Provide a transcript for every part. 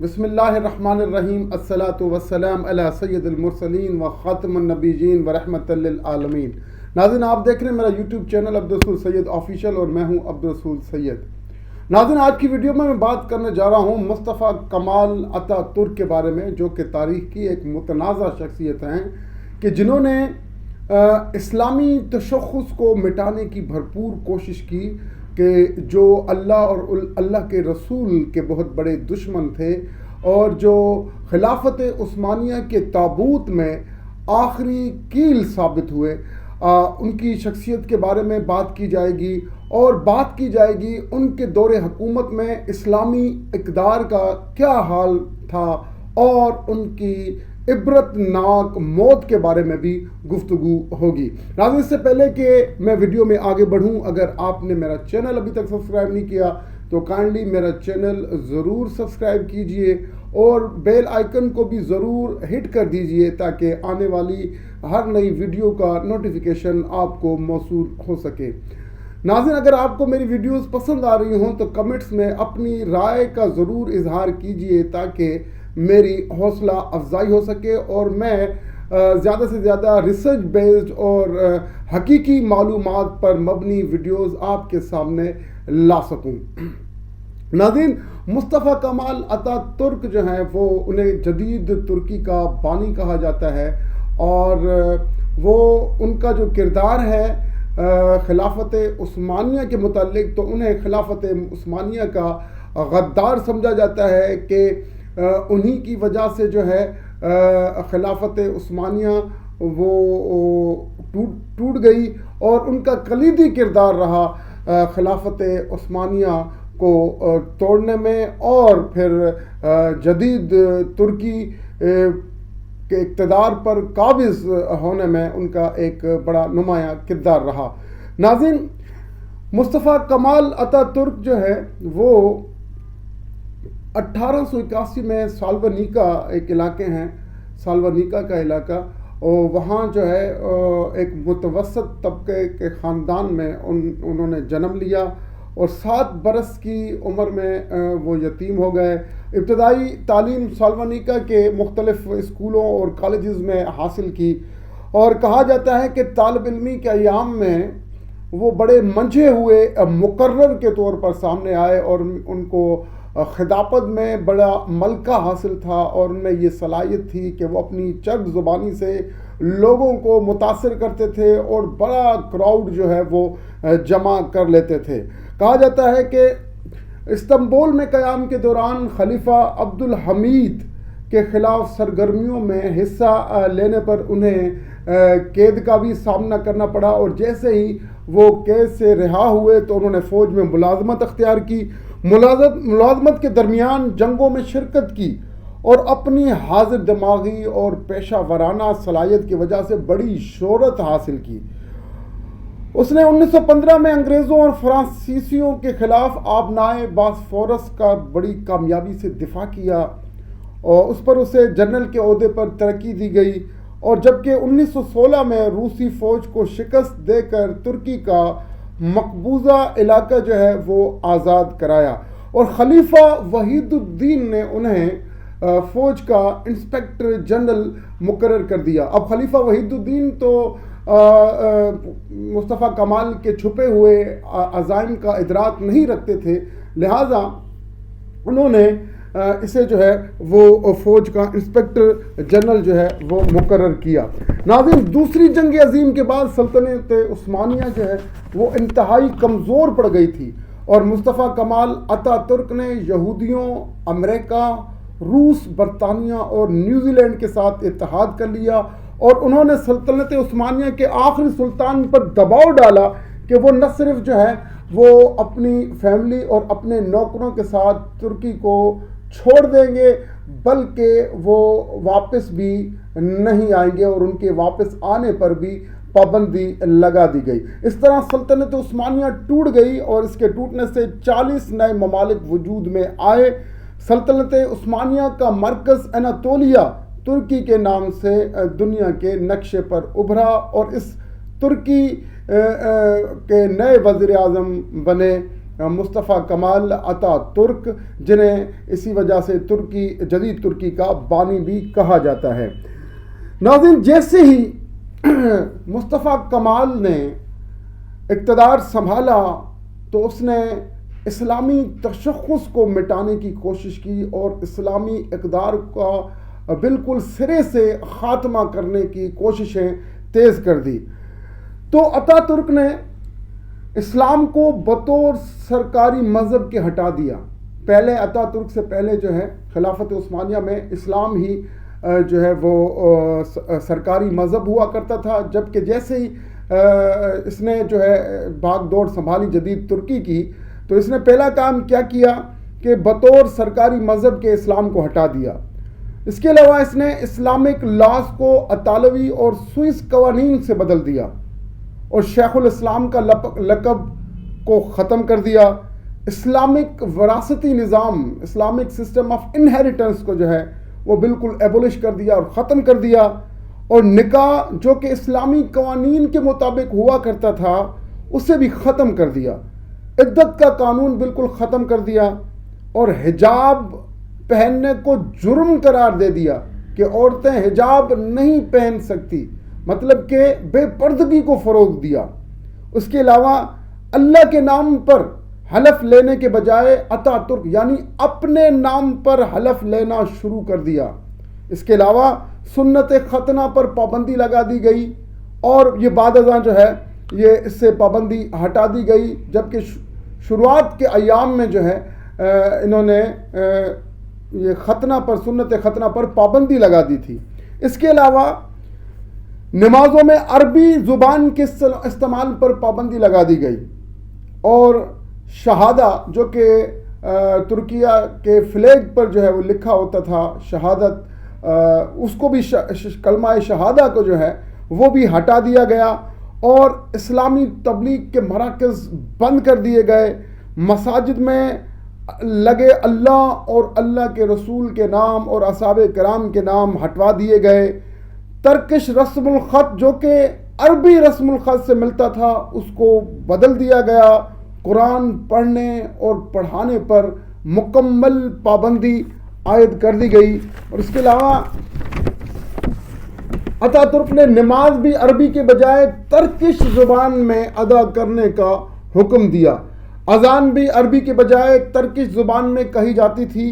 بسم اللہ الرحمن الرحیم، الصلاۃ والسلام علی سید المرسلین و خاتم النبیین و رحمت للعالمین۔ ناظرین، آپ دیکھ رہے ہیں میرا یوٹیوب چینل عبدالرسول سید آفیشیل اور میں ہوں عبدالرسول سید۔ ناظرین، آج کی ویڈیو میں بات کرنے جا رہا ہوں مصطفیٰ کمال اتا ترک کے بارے میں، جو کہ تاریخ کی ایک متنازع شخصیت ہیں کہ جنہوں نے اسلامی تشخص کو مٹانے کی بھرپور کوشش کی، کہ جو اللہ اور اللہ کے رسول کے بہت بڑے دشمن تھے اور جو خلافت عثمانیہ کے تابوت میں آخری کیل ثابت ہوئے۔ ان کی شخصیت کے بارے میں بات کی جائے گی اور بات کی جائے گی ان کے دور حکومت میں اسلامی اقدار کا کیا حال تھا، اور ان کی عبرت ناک موت کے بارے میں بھی گفتگو ہوگی۔ ناظرین، اس سے پہلے کہ میں ویڈیو میں آگے بڑھوں، اگر آپ نے میرا چینل ابھی تک سبسکرائب نہیں کیا تو کائنڈلی میرا چینل ضرور سبسکرائب کیجئے اور بیل آئیکن کو بھی ضرور ہٹ کر دیجئے تاکہ آنے والی ہر نئی ویڈیو کا نوٹیفیکیشن آپ کو موصول ہو سکے۔ ناظرین، اگر آپ کو میری ویڈیوز پسند آ رہی ہوں تو کمنٹس میں اپنی رائے کا ضرور اظہار کیجئے تاکہ میری حوصلہ افزائی ہو سکے اور میں زیادہ سے زیادہ ریسرچ بیسڈ اور حقیقی معلومات پر مبنی ویڈیوز آپ کے سامنے لا سکوں۔ ناظرین، مصطفیٰ کمال اتا ترک جو ہیں وہ انہیں جدید ترکی کا بانی کہا جاتا ہے، اور وہ ان کا جو کردار ہے خلافت عثمانیہ کے متعلق، تو انہیں خلافت عثمانیہ کا غدار سمجھا جاتا ہے کہ انہی کی وجہ سے جو ہے خلافت عثمانیہ وہ ٹوٹ گئی، اور ان کا کلیدی کردار رہا خلافت عثمانیہ کو توڑنے میں، اور پھر جدید ترکی کے اقتدار پر قابض ہونے میں ان کا ایک بڑا نمایاں کردار رہا۔ ناظرین، مصطفیٰ کمال اتا ترک جو ہے وہ 1881 میں سالونیکا ایک علاقے ہیں، سالونیکا کا علاقہ، اور وہاں جو ہے ایک متوسط طبقے کے خاندان میں انہوں نے جنم لیا، اور 7 برس کی عمر میں وہ یتیم ہو گئے۔ ابتدائی تعلیم سالونیکا کے مختلف اسکولوں اور کالجز میں حاصل کی، اور کہا جاتا ہے کہ طالب علمی کے ایام میں وہ بڑے منجھے ہوئے مقرر کے طور پر سامنے آئے، اور ان کو خطابت میں بڑا ملکہ حاصل تھا، اور ان میں یہ صلاحیت تھی کہ وہ اپنی چرب زبانی سے لوگوں کو متاثر کرتے تھے اور بڑا کراؤڈ جو ہے وہ جمع کر لیتے تھے۔ کہا جاتا ہے کہ استنبول میں قیام کے دوران خلیفہ عبدالحمید کے خلاف سرگرمیوں میں حصہ لینے پر انہیں قید کا بھی سامنا کرنا پڑا، اور جیسے ہی وہ قید سے رہا ہوئے تو انہوں نے فوج میں ملازمت اختیار کی۔ ملازمت کے درمیان جنگوں میں شرکت کی، اور اپنی حاضر دماغی اور پیشہ ورانہ صلاحیت کی وجہ سے بڑی شہرت حاصل کی۔ اس نے 1915 میں انگریزوں اور فرانسیسیوں کے خلاف آبنائے باسفورس کا بڑی کامیابی سے دفاع کیا، اور اس پر اسے جنرل کے عہدے پر ترقی دی گئی، اور جبکہ 1916 میں روسی فوج کو شکست دے کر ترکی کا مقبوضہ علاقہ جو ہے وہ آزاد کرایا، اور خلیفہ وحید الدین نے انہیں فوج کا انسپیکٹر جنرل مقرر کر دیا۔ اب خلیفہ وحید الدین تو مصطفیٰ کمال کے چھپے ہوئے عزائم کا ادراک نہیں رکھتے تھے، لہٰذا انہوں نے اسے جو ہے وہ فوج کا انسپیکٹر جنرل جو ہے وہ مقرر کیا۔ ناظرین، دوسری جنگ عظیم کے بعد سلطنت عثمانیہ جو ہے وہ انتہائی کمزور پڑ گئی تھی، اور مصطفیٰ کمال اتا ترک نے یہودیوں، امریکہ، روس، برطانیہ اور نیوزی لینڈ کے ساتھ اتحاد کر لیا، اور انہوں نے سلطنت عثمانیہ کے آخری سلطان پر دباؤ ڈالا کہ وہ نہ صرف جو ہے وہ اپنی فیملی اور اپنے نوکروں کے ساتھ ترکی کو چھوڑ دیں گے، بلکہ وہ واپس بھی نہیں آئیں گے، اور ان کے واپس آنے پر بھی پابندی لگا دی گئی۔ اس طرح سلطنت عثمانیہ ٹوٹ گئی، اور اس کے ٹوٹنے سے 40 نئے ممالک وجود میں آئے۔ سلطنت عثمانیہ کا مرکز اناطولیہ ترکی کے نام سے دنیا کے نقشے پر ابھرا، اور اس ترکی کے نئے وزیر اعظم بنے مصطفیٰ کمال اتا ترک، جنہیں اسی وجہ سے جدید ترکی کا بانی بھی کہا جاتا ہے۔ ناظرین، جیسے ہی مصطفیٰ کمال نے اقتدار سنبھالا تو اس نے اسلامی تشخص کو مٹانے کی کوشش کی اور اسلامی اقدار کا بالکل سرے سے خاتمہ کرنے کی کوششیں تیز کر دی۔ تو اتا ترک نے اسلام کو بطور سرکاری مذہب کے ہٹا دیا۔ پہلے اتا ترک سے پہلے جو ہے خلافت عثمانیہ میں اسلام ہی جو ہے وہ سرکاری مذہب ہوا کرتا تھا، جبکہ جیسے ہی اس نے جو ہے بھاگ دوڑ سنبھالی جدید ترکی کی، تو اس نے پہلا کام کیا کیا کہ بطور سرکاری مذہب کے اسلام کو ہٹا دیا۔ اس کے علاوہ اس نے اسلامک لاز کو اطالوی اور سوئس قوانین سے بدل دیا اور شیخ الاسلام کا لقب کو ختم کر دیا۔ اسلامک وراثتی نظام، اسلامک سسٹم آف انہیریٹنس کو جو ہے وہ بالکل ایبولش کر دیا اور ختم کر دیا، اور نکاح جو کہ اسلامی قوانین کے مطابق ہوا کرتا تھا اسے بھی ختم کر دیا۔ عدت کا قانون بالکل ختم کر دیا اور حجاب پہننے کو جرم قرار دے دیا کہ عورتیں حجاب نہیں پہن سکتی، مطلب کہ بے پردگی کو فروغ دیا۔ اس کے علاوہ اللہ کے نام پر حلف لینے کے بجائے اتا ترک یعنی اپنے نام پر حلف لینا شروع کر دیا۔ اس کے علاوہ سنت ختنہ پر پابندی لگا دی گئی، اور یہ بعد ازاں جو ہے یہ اس سے پابندی ہٹا دی گئی، جبکہ شروعات کے ایام میں جو ہے انہوں نے یہ ختنہ پر، سنت ختنہ پر پابندی لگا دی تھی۔ اس کے علاوہ نمازوں میں عربی زبان کے استعمال پر پابندی لگا دی گئی، اور شہادہ جو کہ ترکیہ کے فلیگ پر جو ہے وہ لکھا ہوتا تھا شہادت، اس کو بھی کلمہ شہادہ کو جو ہے وہ بھی ہٹا دیا گیا، اور اسلامی تبلیغ کے مراکز بند کر دیے گئے۔ مساجد میں لگے اللہ اور اللہ کے رسول کے نام اور اصحاب کرام کے نام ہٹوا دیے گئے۔ ترکش رسم الخط جو کہ عربی رسم الخط سے ملتا تھا اس کو بدل دیا گیا۔ قرآن پڑھنے اور پڑھانے پر مکمل پابندی عائد کر دی گئی، اور اس کے علاوہ اتا ترک نے نماز بھی عربی کے بجائے ترکش زبان میں ادا کرنے کا حکم دیا۔ اذان بھی عربی کے بجائے ترکش زبان میں کہی جاتی تھی،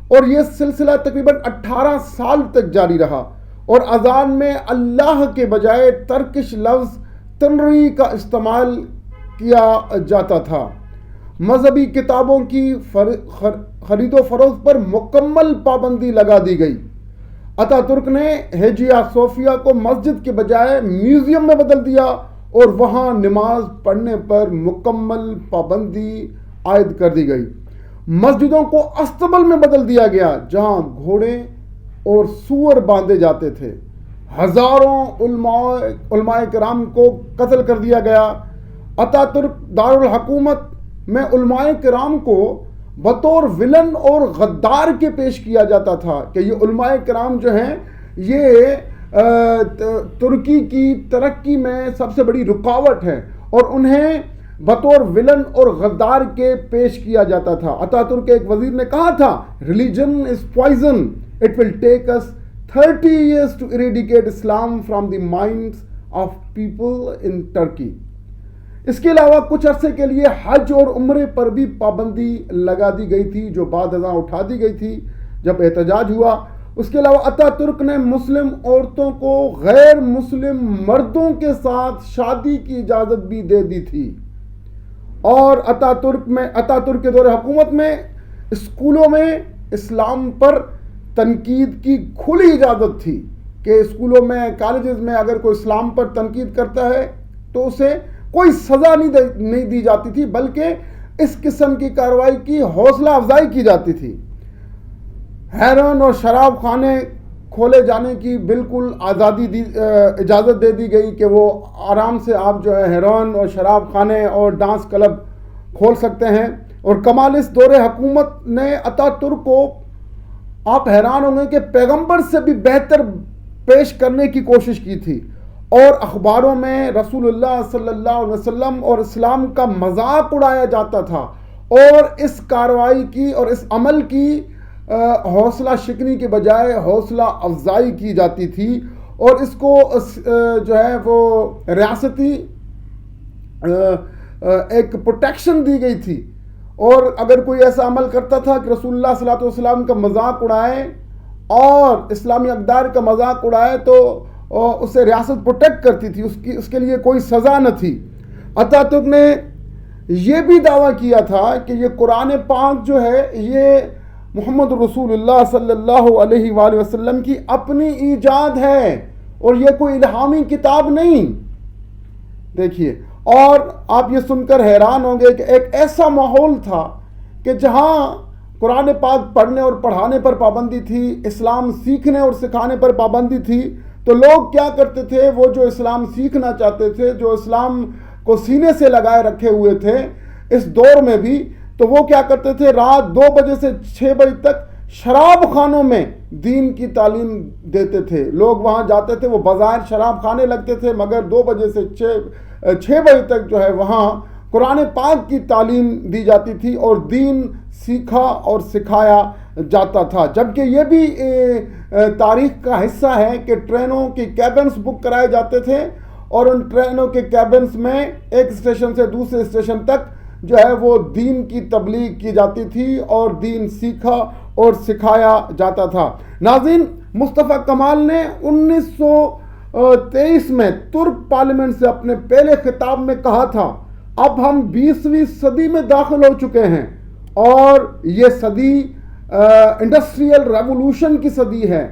اور یہ سلسلہ تقریباً 18 سال تک جاری رہا، اور اذان میں اللہ کے بجائے ترکش لفظ تنری کا استعمال کیا جاتا تھا۔ مذہبی کتابوں کی خرید و فروخت پر مکمل پابندی لگا دی گئی۔ اتا ترک نے ہیجیا صوفیہ کو مسجد کے بجائے میوزیم میں بدل دیا، اور وہاں نماز پڑھنے پر مکمل پابندی عائد کر دی گئی۔ مسجدوں کو استبل میں بدل دیا گیا جہاں گھوڑے اور سور باندھے جاتے تھے۔ ہزاروں علماء کرام کو قتل کر دیا گیا۔ اتا ترک دارالحکومت میں علماء کرام کو بطور ولن اور غدار کے پیش کیا جاتا تھا کہ یہ علماء کرام جو ہیں یہ ترکی کی ترقی میں سب سے بڑی رکاوٹ ہے، اور انہیں بطور ولن اور غدار کے پیش کیا جاتا تھا۔ اتا ترک کے ایک وزیر نے کہا تھا religion is poison, it will take us 30 years to eradicate Islam from the minds of people in Turkey۔ اس کے علاوہ کچھ عرصے کے لیے حج اور عمرے پر بھی پابندی لگا دی گئی تھی، جو بعد ازاں اٹھا دی گئی تھی جب احتجاج ہوا۔ اس کے علاوہ اتا ترک نے مسلم عورتوں کو غیر مسلم مردوں کے ساتھ شادی کی اجازت بھی دے دی تھی، اور اتا ترک کے دور حکومت میں اسکولوں میں اسلام پر تنقید کی کھلی اجازت تھی کہ اسکولوں میں، کالجز میں اگر کوئی اسلام پر تنقید کرتا ہے تو اسے کوئی سزا نہیں دی جاتی تھی، بلکہ اس قسم کی کارروائی کی حوصلہ افزائی کی جاتی تھی۔ ہیروئن اور شراب خانے کھولے جانے کی بالکل اجازت دے دی گئی کہ وہ آرام سے آپ جو ہے ہیروئن اور شراب خانے اور ڈانس کلب کھول سکتے ہیں۔ اور کمالسٹ دور حکومت نے اتا ترک کو، آپ حیران ہوں گے کہ پیغمبر سے بھی بہتر پیش کرنے کی کوشش کی تھی، اور اخباروں میں رسول اللہ صلی اللہ علیہ وسلم اور اسلام کا مذاق اڑایا جاتا تھا، اور اس کارروائی کی اور اس عمل کی حوصلہ شکنی کے بجائے حوصلہ افزائی کی جاتی تھی، اور اس کو جو ہے وہ ریاستی ایک پروٹیکشن دی گئی تھی۔ اور اگر کوئی ایسا عمل کرتا تھا کہ رسول اللہ صلی اللہ علیہ وسلم کا مذاق اڑائے اور اسلامی اقدار کا مذاق اڑائے تو اسے ریاست پروٹیکٹ کرتی تھی، اس کے لیے کوئی سزا نہ تھی۔ اتا ترک نے یہ بھی دعویٰ کیا تھا کہ یہ قرآن پاک جو ہے یہ محمد رسول اللہ صلی اللہ علیہ وآلہ وسلم کی اپنی ایجاد ہے اور یہ کوئی الہامی کتاب نہیں۔ دیکھیے، اور آپ یہ سن کر حیران ہوں گے کہ ایک ایسا ماحول تھا کہ جہاں قرآن پاک پڑھنے اور پڑھانے پر پابندی تھی، اسلام سیکھنے اور سکھانے پر پابندی تھی، تو لوگ کیا کرتے تھے؟ وہ جو اسلام سیکھنا چاہتے تھے، جو اسلام کو سینے سے لگائے رکھے ہوئے تھے اس دور میں بھی، تو وہ کیا کرتے تھے؟ رات 2 بجے سے 6 بجے تک شراب خانوں میں دین کی تعلیم دیتے تھے۔ لوگ وہاں جاتے تھے، وہ بظاہر شراب خانے لگتے تھے، مگر 2 بجے سے 6 بجے تک جو ہے وہاں قرآن پاک کی تعلیم دی جاتی تھی اور دین سیکھا اور سکھایا جاتا تھا۔ جبکہ یہ بھی تاریخ کا حصہ ہے کہ ٹرینوں کی کیبنز بک کرائے جاتے تھے اور ان ٹرینوں کے کیبنز میں ایک اسٹیشن سے دوسرے اسٹیشن تک جو ہے وہ دین کی تبلیغ کی جاتی تھی اور دین سیکھا اور سکھایا جاتا تھا۔ ناظرین، مصطفیٰ کمال نے 1923 میں ترک پارلیمنٹ سے اپنے پہلے خطاب میں کہا تھا، اب ہم 20ویں صدی میں داخل ہو چکے ہیں اور یہ صدی انڈسٹریل ریولوشن کی صدی ہے،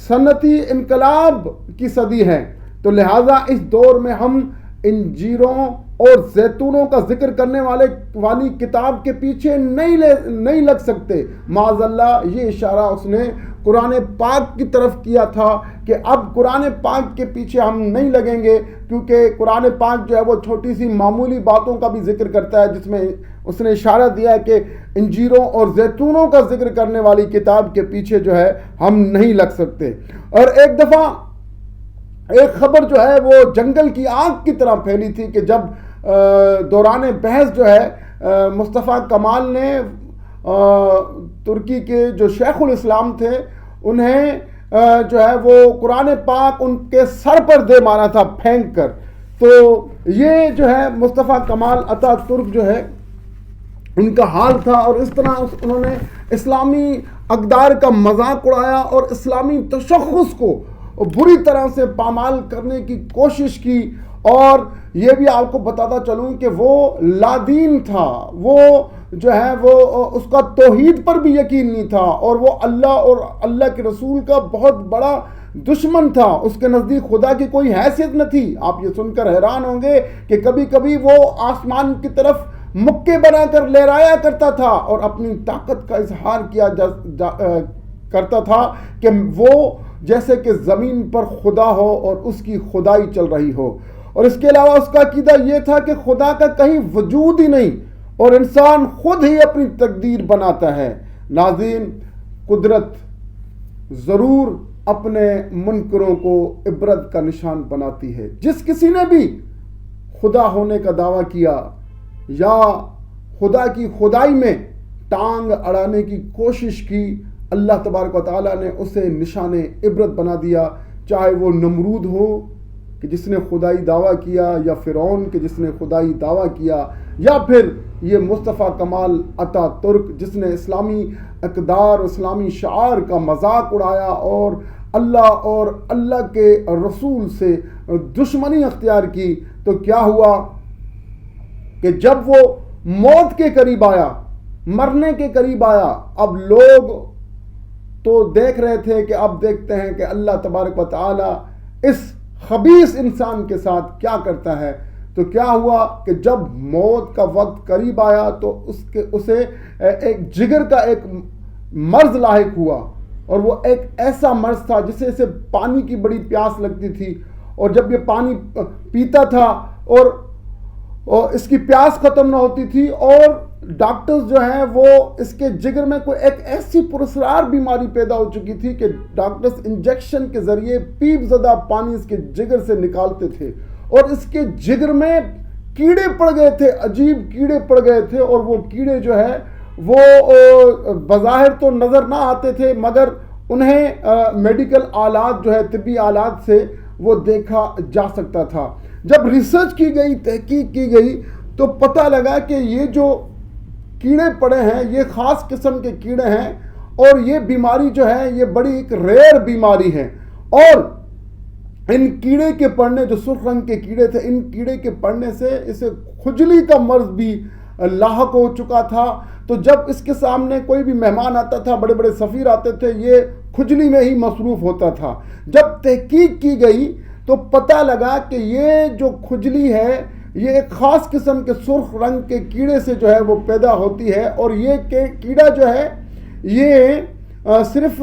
صنعتی انقلاب کی صدی ہے، تو لہٰذا اس دور میں ہم انجیروں اور زیتونوں کا ذکر کرنے والی کتاب کے پیچھے نہیں لگ سکتے۔ معاذ اللہ، یہ اشارہ اس نے قرآن پاک کی طرف کیا تھا کہ اب قرآن پاک کے پیچھے ہم نہیں لگیں گے، کیونکہ قرآن پاک جو ہے وہ چھوٹی سی معمولی باتوں کا بھی ذکر کرتا ہے، جس میں اس نے اشارہ دیا ہے کہ انجیروں اور زیتونوں کا ذکر کرنے والی کتاب کے پیچھے جو ہے ہم نہیں لگ سکتے۔ اور ایک دفعہ ایک خبر جو ہے وہ جنگل کی آگ کی طرح پھیلی تھی کہ جب دوران بحث جو ہے مصطفیٰ کمال نے ترکی کے جو شیخ الاسلام تھے انہیں جو ہے وہ قرآن پاک ان کے سر پر دے مارا تھا پھینک کر۔ تو یہ جو ہے مصطفیٰ کمال اتا ترک جو ہے ان کا حال تھا، اور اس طرح انہوں نے اسلامی اقدار کا مذاق اڑایا اور اسلامی تشخص کو بری طرح سے پامال کرنے کی کوشش کی۔ اور یہ بھی آپ کو بتاتا چلوں کہ وہ لادین تھا، وہ جو ہے وہ اس کا توحید پر بھی یقین نہیں تھا، اور وہ اللہ اور اللہ کے رسول کا بہت بڑا دشمن تھا، اس کے نزدیک خدا کی کوئی حیثیت نہ تھی۔ آپ یہ سن کر حیران ہوں گے کہ کبھی کبھی وہ آسمان کی طرف مکے بنا کر لہرایا کرتا تھا اور اپنی طاقت کا اظہار کیا کرتا تھا کہ وہ جیسے کہ زمین پر خدا ہو اور اس کی خدائی چل رہی ہو۔ اور اس کے علاوہ اس کا عقیدہ یہ تھا کہ خدا کا کہیں وجود ہی نہیں اور انسان خود ہی اپنی تقدیر بناتا ہے۔ ناظرین، قدرت ضرور اپنے منکروں کو عبرت کا نشان بناتی ہے۔ جس کسی نے بھی خدا ہونے کا دعویٰ کیا یا خدا کی خدائی میں ٹانگ اڑانے کی کوشش کی، اللہ تبارک و تعالیٰ نے اسے نشان عبرت بنا دیا، چاہے وہ نمرود ہو کہ جس نے خدائی دعویٰ کیا، یا فرعون کہ جس نے خدائی دعویٰ کیا، یا پھر یہ مصطفیٰ کمال اتا ترک جس نے اسلامی اقدار، اسلامی شعار کا مذاق اڑایا اور اللہ اور اللہ کے رسول سے دشمنی اختیار کی۔ تو کیا ہوا کہ جب وہ موت کے قریب آیا، مرنے کے قریب آیا، اب لوگ تو دیکھ رہے تھے کہ اب دیکھتے ہیں کہ اللہ تبارک و تعالی اس خبیث انسان کے ساتھ کیا کرتا ہے۔ تو کیا ہوا کہ جب موت کا وقت قریب آیا تو اسے ایک جگر کا ایک مرض لاحق ہوا، اور وہ ایک ایسا مرض تھا جسے سے پانی کی بڑی پیاس لگتی تھی، اور جب یہ پانی پیتا تھا اور اس کی پیاس ختم نہ ہوتی تھی، اور ڈاکٹرز جو ہیں وہ اس کے جگر میں کوئی ایک ایسی پراسرار بیماری پیدا ہو چکی تھی کہ ڈاکٹرز انجیکشن کے ذریعے پیپ زدہ پانی اس کے جگر سے نکالتے تھے، اور اس کے جگر میں کیڑے پڑ گئے تھے، عجیب کیڑے پڑ گئے تھے، اور وہ کیڑے جو ہے وہ بظاہر تو نظر نہ آتے تھے، مگر انہیں میڈیکل آلات جو ہے، طبی آلات سے وہ دیکھا جا سکتا تھا۔ جب ریسرچ کی گئی، تحقیق کی گئی، تو پتہ لگا کہ یہ جو کیڑے پڑے ہیں یہ خاص قسم کے کیڑے ہیں، اور یہ بیماری جو ہے یہ بڑی ایک ریئر بیماری ہے، اور ان کیڑے کے پڑنے، جو سرخ رنگ کے کیڑے تھے، ان کیڑے کے پڑنے سے اسے کھجلی کا مرض بھی لاحق ہو چکا تھا۔ تو جب اس کے سامنے کوئی بھی مہمان آتا تھا، بڑے بڑے سفیر آتے تھے، یہ کھجلی میں ہی مصروف ہوتا تھا۔ جب تحقیق کی گئی تو پتہ لگا کہ یہ جو کھجلی ہے یہ ایک خاص قسم کے سرخ رنگ کے کیڑے سے جو ہے وہ پیدا ہوتی ہے، اور یہ کیڑا جو ہے یہ صرف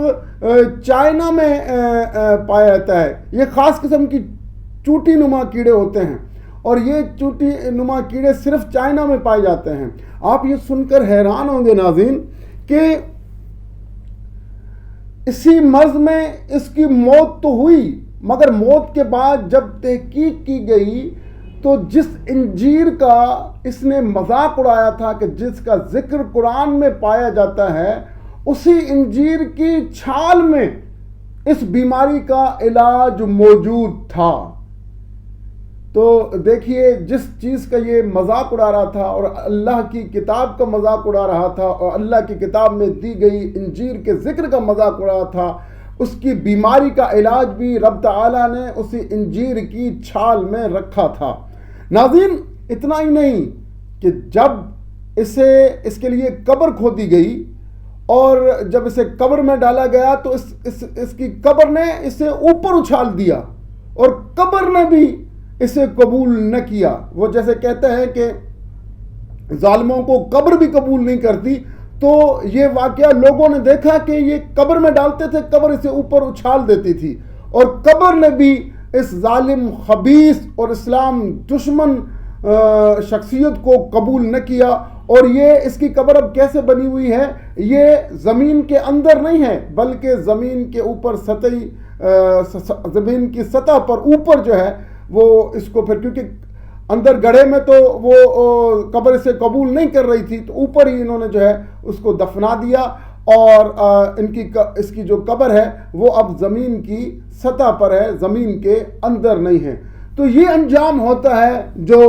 چائنا میں پایا جاتا ہے۔ یہ خاص قسم کی چوٹی نما کیڑے ہوتے ہیں، اور یہ چوٹی نما کیڑے صرف چائنا میں پائے جاتے ہیں۔ آپ یہ سن کر حیران ہوں گے ناظرین کہ اسی مرض میں اس کی موت تو ہوئی، مگر موت کے بعد جب تحقیق کی گئی تو جس انجیر کا اس نے مذاق اڑایا تھا کہ جس کا ذکر قرآن میں پایا جاتا ہے، اسی انجیر کی چھال میں اس بیماری کا علاج موجود تھا۔ تو دیکھیے، جس چیز کا یہ مذاق اڑا رہا تھا اور اللہ کی کتاب کا مذاق اڑا رہا تھا، اور اللہ کی کتاب میں دی گئی انجیر کے ذکر کا مذاق اڑا رہا تھا، اس کی بیماری کا علاج بھی رب تعالیٰ نے اسی انجیر کی چھال میں رکھا تھا۔ ناظرین، اتنا ہی نہیں کہ جب اس کے لیے قبر کھودی گئی، اور جب اسے قبر میں ڈالا گیا تو اس کی قبر نے اسے اوپر اچھال دیا، اور قبر نے بھی اسے قبول نہ کیا۔ وہ جیسے کہتے ہیں کہ ظالموں کو قبر بھی قبول نہیں کرتی، تو یہ واقعہ لوگوں نے دیکھا کہ یہ قبر میں ڈالتے تھے، قبر اسے اوپر اچھال دیتی تھی، اور قبر نے بھی اس ظالم، خبیث اور اسلام دشمن شخصیت کو قبول نہ کیا۔ اور یہ اس کی قبر اب کیسے بنی ہوئی ہے؟ یہ زمین کے اندر نہیں ہے، بلکہ زمین کے اوپر زمین کی سطح پر اوپر جو ہے وہ اس کو پھر، کیونکہ اندر گڑھے میں تو وہ قبر سے قبول نہیں کر رہی تھی، تو اوپر ہی انہوں نے جو ہے اس کو دفنا دیا، اور اس کی جو قبر ہے وہ اب زمین کی سطح پر ہے، زمین کے اندر نہیں ہے۔ تو یہ انجام ہوتا ہے جو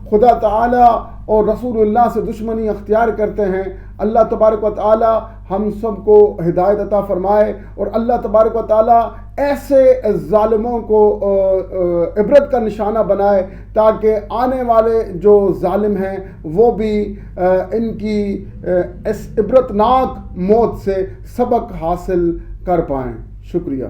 خدا تعالیٰ اور رسول اللہ سے دشمنی اختیار کرتے ہیں۔ اللہ تبارک و تعالیٰ ہم سب کو ہدایت عطا فرمائے، اور اللہ تبارک و تعالیٰ ایسے ظالموں کو عبرت کا نشانہ بنائے، تاکہ آنے والے جو ظالم ہیں وہ بھی ان کی اس عبرتناک موت سے سبق حاصل کر پائیں۔ شکریہ۔